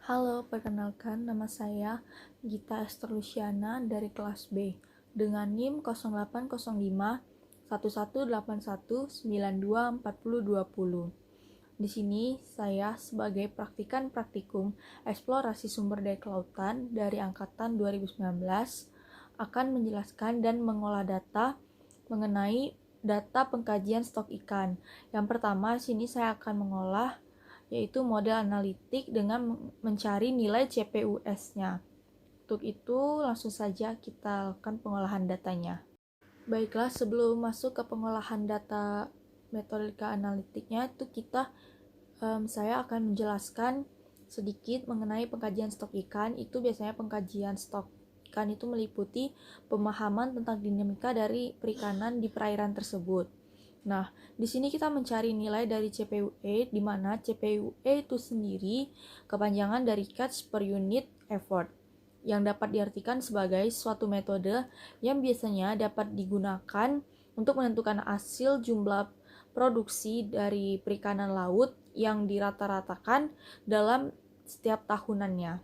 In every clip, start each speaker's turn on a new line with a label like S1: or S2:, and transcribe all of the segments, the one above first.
S1: Halo, perkenalkan nama saya Gita Ester Luciana dari kelas B dengan NIM 0805 1181 92 40 20. Di sini saya sebagai praktikan praktikum eksplorasi sumber daya kelautan dari angkatan 2019 akan menjelaskan dan mengolah data mengenai data pengkajian stok ikan. Yang pertama, sini saya akan mengolah yaitu model analitik dengan mencari nilai CPUS-nya. Untuk itu, langsung saja kita lakukan pengolahan datanya. Baiklah, sebelum masuk ke pengolahan data metodika analitiknya, saya akan menjelaskan sedikit mengenai pengkajian stok ikan. Itu biasanya pengkajian stok ikan itu meliputi pemahaman tentang dinamika dari perikanan di perairan tersebut. Nah, di sini kita mencari nilai dari CPUE, di mana CPUE itu sendiri kepanjangan dari Catch per Unit Effort, yang dapat diartikan sebagai suatu metode yang biasanya dapat digunakan untuk menentukan hasil jumlah produksi dari perikanan laut yang dirata-ratakan dalam setiap tahunannya.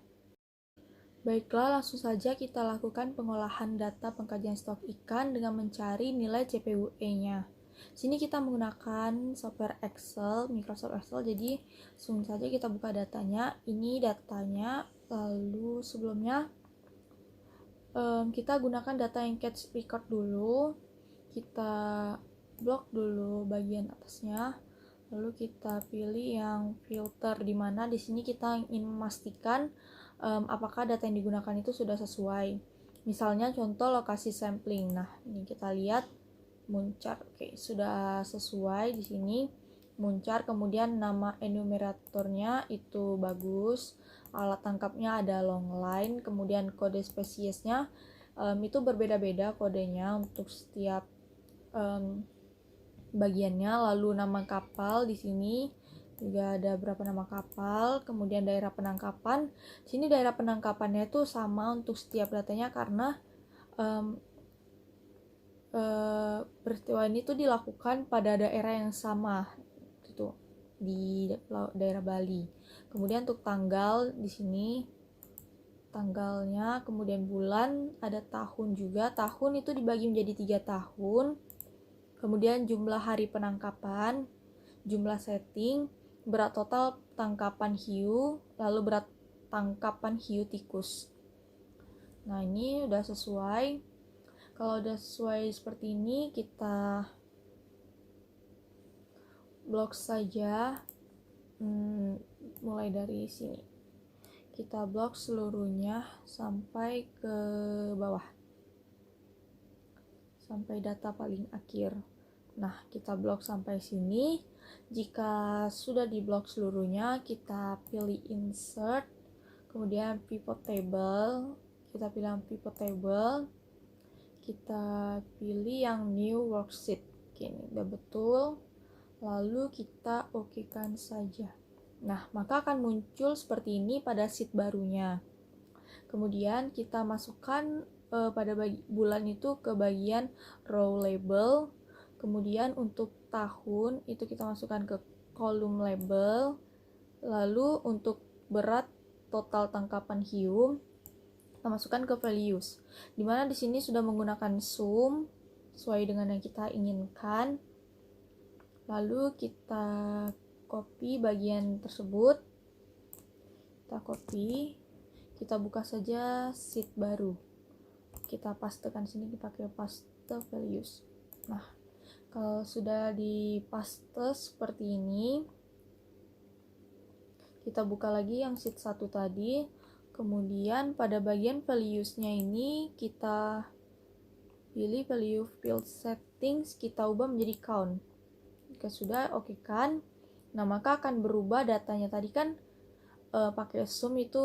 S1: Baiklah, langsung saja kita lakukan pengolahan data pengkajian stok ikan dengan mencari nilai CPUE-nya. Sini kita menggunakan software Excel, Microsoft Excel, jadi langsung saja kita buka datanya. Ini datanya, lalu sebelumnya kita gunakan data yang catch record dulu. Kita blok dulu bagian atasnya, lalu kita pilih yang filter, di mana di sini kita ingin memastikan apakah data yang digunakan itu sudah sesuai. Misalnya contoh lokasi sampling. Nah, ini kita lihat muncar. Oke, sudah sesuai di sini. Muncar, kemudian nama enumeratornya itu bagus. Alat tangkapnya ada long line, kemudian kode spesiesnya itu berbeda-beda kodenya untuk setiap bagiannya. Lalu nama kapal di sini juga ada berapa nama kapal, kemudian daerah penangkapan. Sini daerah penangkapannya itu sama untuk setiap datanya karena peristiwa ini tuh dilakukan pada daerah yang sama itu di daerah Bali. Kemudian untuk tanggal di sini tanggalnya, kemudian bulan, ada tahun juga. Tahun itu dibagi menjadi 3 tahun. Kemudian jumlah hari penangkapan, jumlah setting, berat total tangkapan hiu, lalu berat tangkapan hiu tikus. Nah, ini udah sesuai. Kalau udah sesuai seperti ini, kita blok saja. Mulai dari sini. Kita blok seluruhnya sampai ke bawah. Sampai data paling akhir. Nah, kita blok sampai sini. Jika sudah diblok seluruhnya, kita pilih insert, kemudian pivot table. Kita pilih pivot table. Kita pilih yang new worksheet. Oke, ini udah betul. Lalu kita okekan saja. Nah, maka akan muncul seperti ini pada sheet barunya. Kemudian kita masukkan pada bulan itu ke bagian row label. Kemudian untuk tahun itu kita masukkan ke kolom label. Lalu untuk berat total tangkapan hiu kita masukkan ke values. Dimana di sini sudah menggunakan sum sesuai dengan yang kita inginkan. Lalu kita copy bagian tersebut. Kita copy. Kita buka saja sheet baru. Kita pastekan sini, kita pakai paste values. Nah, kalau sudah dipaste seperti ini, kita buka lagi yang sheet 1 tadi. Kemudian pada bagian values-nya ini kita pilih value field settings, kita ubah menjadi count. Jika sudah, oke kan. Nah, maka akan berubah datanya. Tadi kan pakai sum itu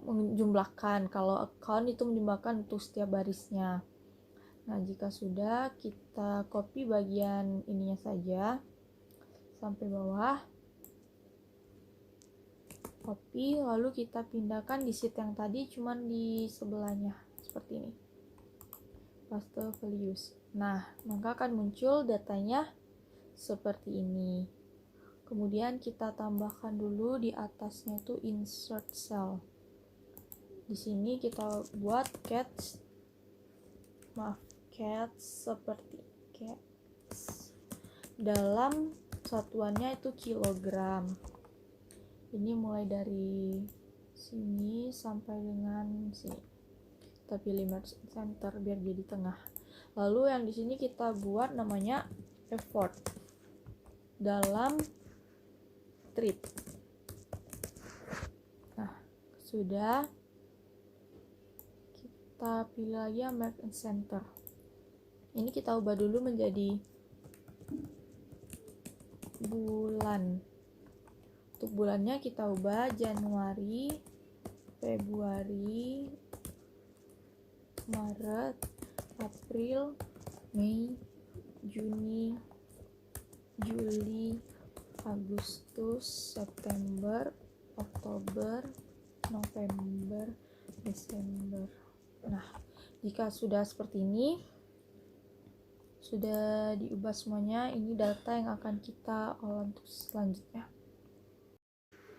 S1: menjumlahkan, kalau account itu menjumlahkan untuk setiap barisnya. Nah, jika sudah, kita copy bagian ininya saja sampai bawah. Copy, lalu kita pindahkan di sheet yang tadi, cuman di sebelahnya seperti ini. Paste values. Nah, maka akan muncul datanya seperti ini. Kemudian kita tambahkan dulu di atasnya itu insert cell. Di sini kita buat cats seperti cats. Dalam satuannya itu kilogram. Ini mulai dari sini sampai dengan sini. Kita pilih merge center biar jadi tengah. Lalu yang di sini kita buat namanya effort dalam trip. Nah, sudah. Kita pilih lagi yang merge center. Ini kita ubah dulu menjadi bulan. Untuk bulannya kita ubah Januari, Februari, Maret, April, Mei, Juni, Juli, Agustus, September, Oktober, November, Desember. Nah, jika sudah seperti ini, sudah diubah semuanya, ini data yang akan kita olah untuk selanjutnya.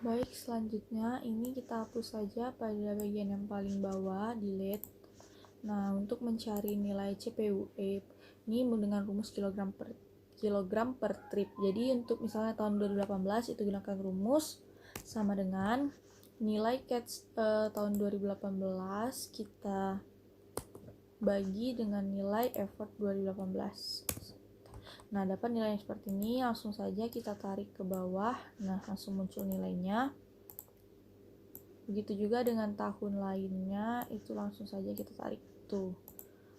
S1: Baik, selanjutnya ini kita hapus saja pada bagian yang paling bawah, delete. Nah, untuk mencari nilai CPUE ini dengan rumus kilogram per trip. Jadi untuk misalnya tahun 2018 itu gunakan rumus sama dengan nilai CATS tahun 2018 kita bagi dengan nilai effort 2018. Nah, dapat nilai yang seperti ini, langsung saja kita tarik ke bawah. Nah, langsung muncul nilainya. Begitu juga dengan tahun lainnya, itu langsung saja kita tarik tuh.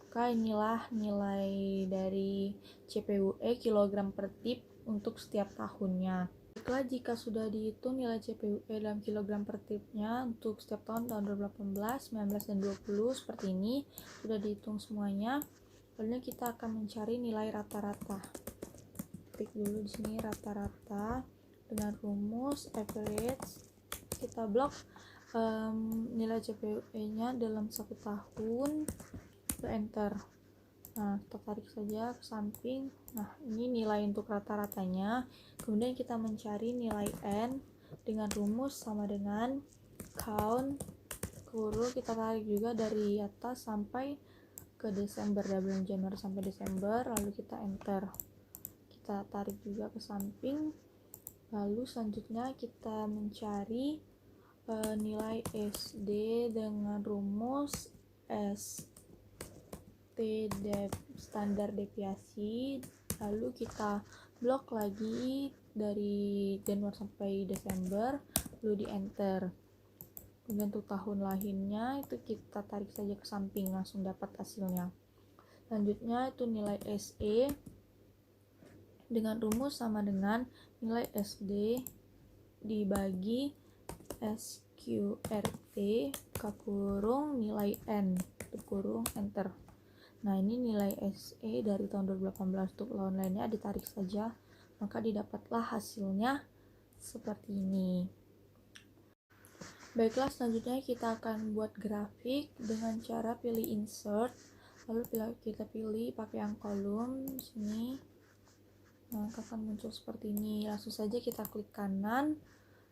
S1: Maka inilah nilai dari CPUE kilogram per trip untuk setiap tahunnya. Baiklah, jika sudah dihitung nilai CPUE dalam kilogram per tripnya untuk setiap tahun 2018, 19, dan 20 seperti ini, sudah dihitung semuanya. Lalu kita akan mencari nilai rata-rata. Klik dulu di sini rata-rata dengan rumus average. Kita blok nilai CPUE-nya dalam 1 tahun, enter. Nah, kita tarik saja ke samping. Nah, ini nilai untuk rata-ratanya. Kemudian kita mencari nilai N dengan rumus sama dengan count kurung, kita tarik juga dari atas sampai ke Desember, dari bulan Januari sampai Desember, lalu kita enter. Kita tarik juga ke samping. Lalu selanjutnya kita mencari nilai SD dengan rumus standar deviasi, lalu kita blok lagi dari Januari sampai Desember, lalu di enter. Kemudian untuk tahun lahirnya itu kita tarik saja ke samping, langsung dapat hasilnya. Selanjutnya itu nilai SE dengan rumus sama dengan nilai SD dibagi SQRT kurung nilai N kurung enter. Nah, ini nilai SE dari tahun 2018. Untuk tahun lainnya ditarik saja, maka didapatlah hasilnya seperti ini. Baiklah, selanjutnya kita akan buat grafik dengan cara pilih insert, lalu kita pilih pakai yang kolom di sini. Nah, akan muncul seperti ini. Langsung saja kita klik kanan,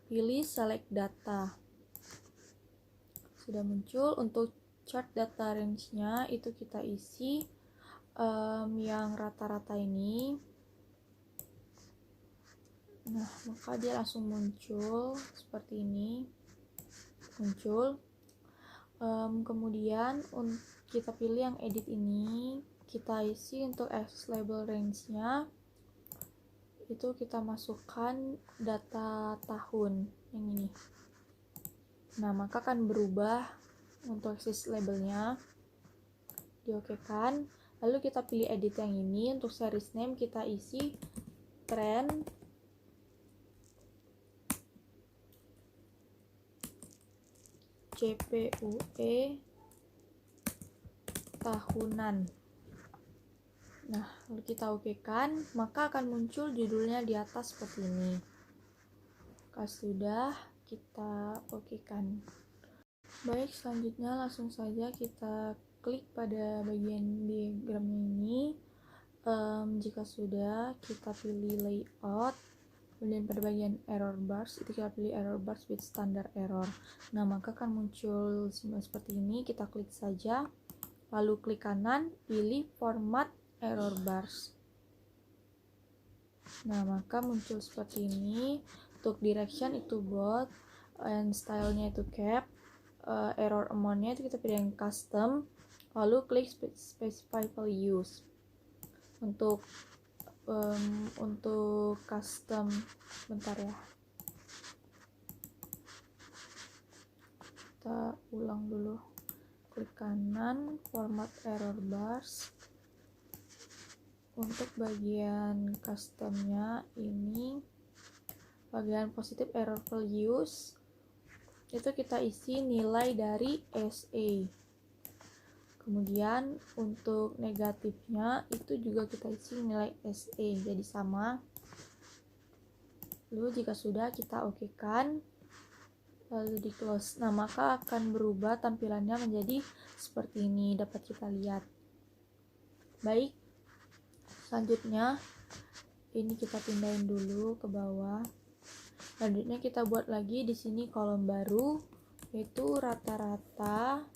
S1: pilih select data. Sudah muncul. Untuk chart data range-nya itu kita isi yang rata-rata ini. Nah, maka dia langsung muncul seperti ini. Muncul. Kemudian kita pilih yang edit ini, kita isi untuk access label range-nya. Itu kita masukkan data tahun yang ini. Nah, maka akan berubah untuk access labelnya. Diokekan. Lalu kita pilih edit yang ini. Untuk series name kita isi trend CPUE tahunan. Nah, lalu kita okekan, maka akan muncul judulnya di atas seperti ini. Kalau sudah, kita okekan. Baik, selanjutnya langsung saja kita klik pada bagian diagramnya ini. Jika sudah, kita pilih layout, Kemudian pada bagian error bars itu kita pilih error bars with standard error. Nah, maka akan muncul simbol seperti ini. Kita klik saja, lalu klik kanan, pilih format error bars. Nah, maka muncul seperti ini. Untuk direction itu bold, and stylenya itu cap, error amount-nya itu kita pilih yang custom, lalu klik specify values. Untuk custom, bentar ya, kita ulang dulu. Klik kanan, format error bars. Untuk bagian customnya ini, bagian positive error values itu kita isi nilai dari SA. Kemudian untuk negatifnya itu juga kita isi nilai SA, jadi sama. Lalu jika sudah, kita oke kan, lalu di close. Nah, maka akan berubah tampilannya menjadi seperti ini, dapat kita lihat. Baik, selanjutnya ini kita pindahin dulu ke bawah. Selanjutnya kita buat lagi di sini kolom baru, yaitu rata-rata,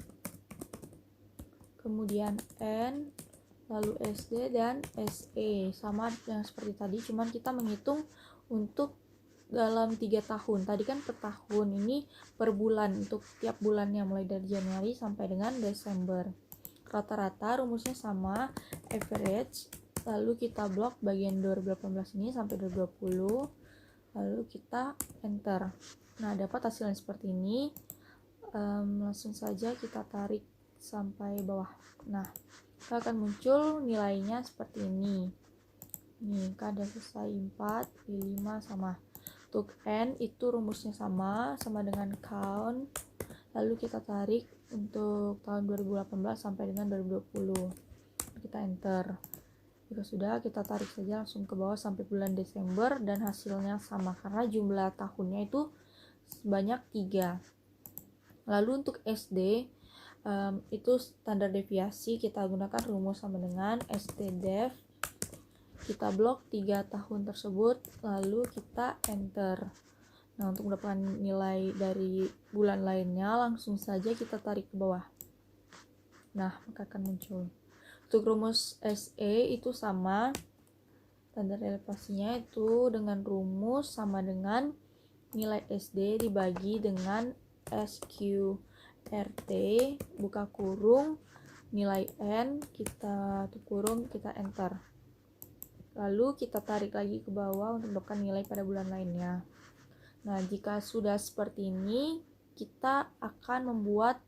S1: kemudian N, lalu SD dan SE, sama yang seperti tadi, cuman kita menghitung untuk dalam 3 tahun. Tadi kan per tahun, ini per bulan, untuk tiap bulannya mulai dari Januari sampai dengan Desember. Rata-rata rumusnya sama, average, lalu kita blok bagian 2018 ini sampai 2020, lalu kita enter. Nah, dapat hasilnya seperti ini. Langsung saja kita tarik sampai bawah. Nah, akan muncul nilainya seperti ini. Nih, kada selesai 4, 5 sama. Untuk N itu rumusnya sama dengan count. Lalu kita tarik untuk tahun 2018 sampai dengan 2020. Kita enter. Jika sudah, kita tarik saja langsung ke bawah sampai bulan Desember dan hasilnya sama karena jumlah tahunnya itu sebanyak 3. Lalu untuk SD itu standar deviasi, kita gunakan rumus sama dengan STDEV. Kita blok 3 tahun tersebut, lalu kita enter. Nah, untuk mendapatkan nilai dari bulan lainnya, langsung saja kita tarik ke bawah. Nah, maka akan muncul. Untuk rumus SE itu sama, standar elevasinya itu dengan rumus sama dengan nilai SD dibagi dengan SQRT, buka kurung, nilai N, kita tutup kurung, kita enter. Lalu kita tarik lagi ke bawah untuk mendapatkan nilai pada bulan lainnya. Nah, jika sudah seperti ini, kita akan membuat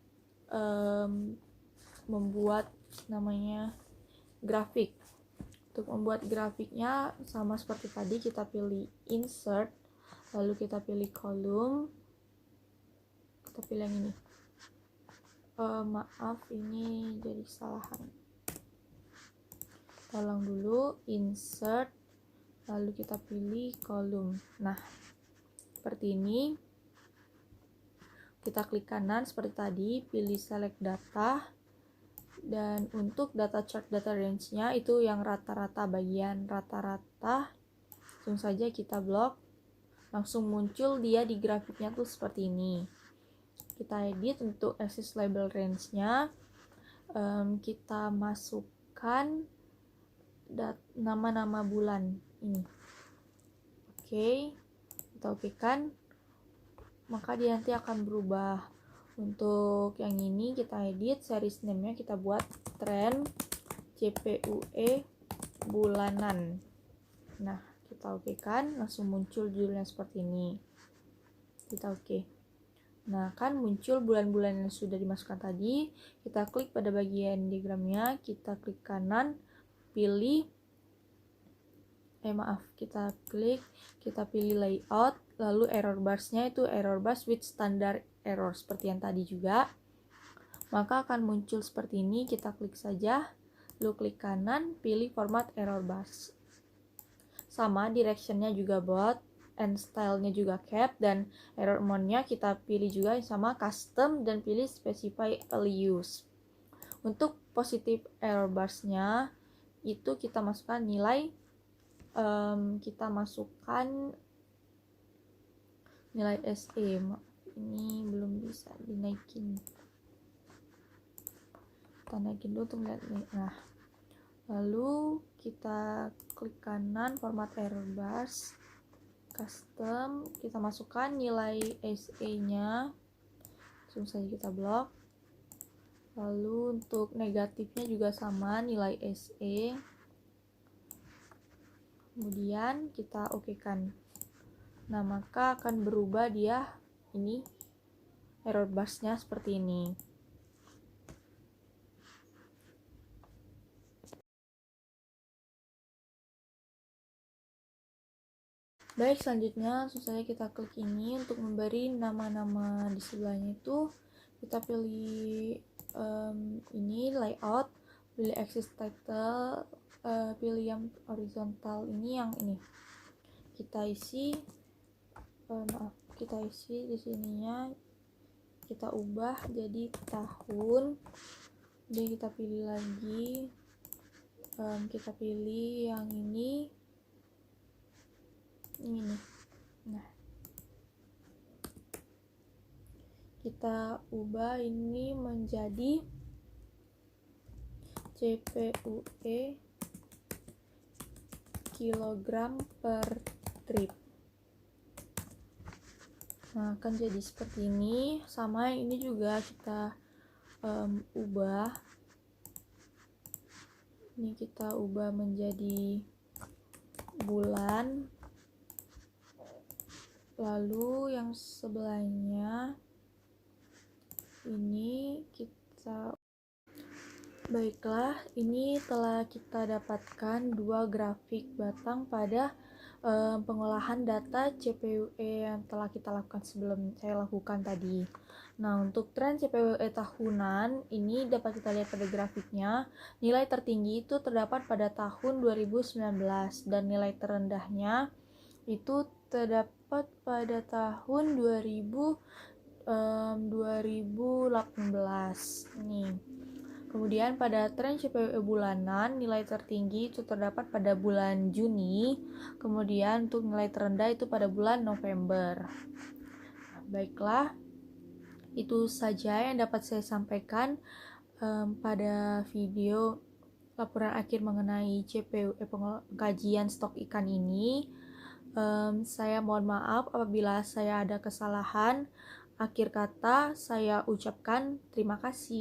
S1: namanya grafik. Untuk membuat grafiknya sama seperti tadi, kita pilih insert, lalu kita pilih kolom, kita pilih yang ini. Maaf, ini jadi kesalahan. Tolong dulu insert, lalu kita pilih kolom. Nah, seperti ini. Kita klik kanan seperti tadi, pilih select data, dan untuk data chart data range-nya itu yang rata-rata, bagian rata-rata, langsung saja kita blok, langsung muncul dia di grafiknya tuh seperti ini. Kita edit untuk access label range-nya, kita masukkan nama-nama bulan ini. Oke, kita oke kan, maka dia nanti akan berubah. Untuk yang ini kita edit, series name-nya kita buat trend CPUE bulanan. Nah, kita oke kan, langsung muncul judulnya seperti ini. Kita oke. Nah, kan muncul bulan-bulan yang sudah dimasukkan tadi. Kita klik pada bagian diagramnya, kita klik kanan, pilih kita pilih layout, lalu error bars-nya itu error bars with standard error seperti yang tadi juga. Maka akan muncul seperti ini, kita klik saja, lalu klik kanan, pilih format error bars. Sama, direction-nya juga bold, and style-nya juga cap, dan error amount-nya kita pilih juga sama custom dan pilih specify values. Untuk positive error bars-nya itu kita masukkan nilai, kita masukkan nilai SE. Ini belum bisa dinaikin. Kita naikin dulu untuk lihat nih. Nah, lalu kita klik kanan format error bars, custom, kita masukkan nilai SE-nya, langsung saja kita blok. Lalu untuk negatifnya juga sama, nilai SE. Kemudian kita okekan. Nah, maka akan berubah dia ini error barsnya seperti ini. Baik, selanjutnya langsung saja kita klik ini untuk memberi nama-nama di sebelahnya itu. Kita pilih ini layout, pilih axis title, pilih yang horizontal ini, yang ini. Kita isi kita isi di sininya, kita ubah jadi tahun. Jadi kita pilih lagi, kita pilih yang ini nih. Nah, kita ubah ini menjadi CPUE kilogram per trip. Nah, akan jadi seperti ini. Sama yang ini juga kita ubah. Ini kita ubah menjadi bulan. Lalu yang sebelahnya ini kita, baiklah, ini telah kita dapatkan dua grafik batang pada pengolahan data CPUE yang telah kita lakukan sebelum saya lakukan tadi. Nah, untuk tren CPUE tahunan ini dapat kita lihat pada grafiknya. Nilai tertinggi itu terdapat pada tahun 2019 dan nilai terendahnya itu terdapat pada tahun 2018 nih. Kemudian pada tren CPUE bulanan, nilai tertinggi itu terdapat pada bulan Juni, kemudian untuk nilai terendah itu pada bulan November. Baiklah, itu saja yang dapat saya sampaikan pada video laporan akhir mengenai CPUE pengkajian stok ikan ini. Saya mohon maaf apabila saya ada kesalahan. Akhir kata saya ucapkan terima kasih.